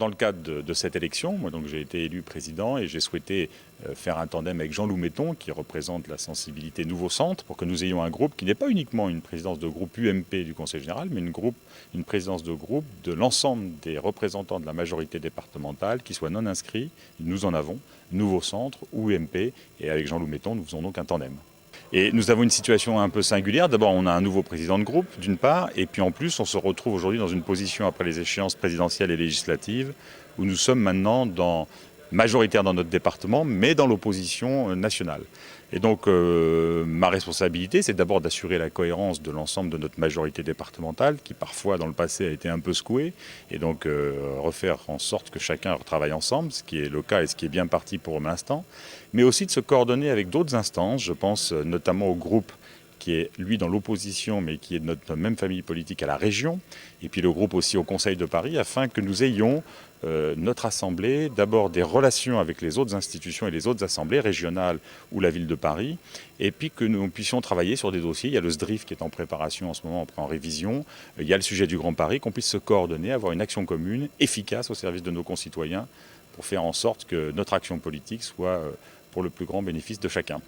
dans le cadre de cette élection, moi donc j'ai été élu président et j'ai souhaité faire un tandem avec Jean Loumeton qui représente la sensibilité Nouveau Centre pour que nous ayons un groupe qui n'est pas uniquement une présidence de groupe UMP du Conseil général, mais une présidence de groupe de l'ensemble des représentants de la majorité départementale qui soient non inscrits. Nous en avons, Nouveau Centre ou UMP, et avec Jean Loumeton nous faisons donc un tandem. Et nous avons une situation un peu singulière. D'abord, on a un nouveau président de groupe, d'une part, et puis en plus, on se retrouve aujourd'hui dans une position après les échéances présidentielles et législatives, où nous sommes maintenant majoritaires dans notre département, mais dans l'opposition nationale. Et donc, ma responsabilité, c'est d'abord d'assurer la cohérence de l'ensemble de notre majorité départementale, qui parfois, dans le passé, a été un peu secouée, et donc refaire en sorte que chacun travaille ensemble, ce qui est le cas et ce qui est bien parti pour l'instant, mais aussi de se coordonner avec d'autres instances. Je pense notamment au groupe qui est, lui, dans l'opposition, mais qui est de notre même famille politique à la région, et puis le groupe aussi au Conseil de Paris, afin que nous ayons notre Assemblée, d'abord des relations avec les autres institutions et les autres assemblées régionales ou la ville de Paris, et puis que nous puissions travailler sur des dossiers. Il y a le SDRIF qui est en préparation en ce moment, en révision, il y a le sujet du Grand Paris, qu'on puisse se coordonner, avoir une action commune, efficace au service de nos concitoyens, pour faire en sorte que notre action politique soit pour le plus grand bénéfice de chacun.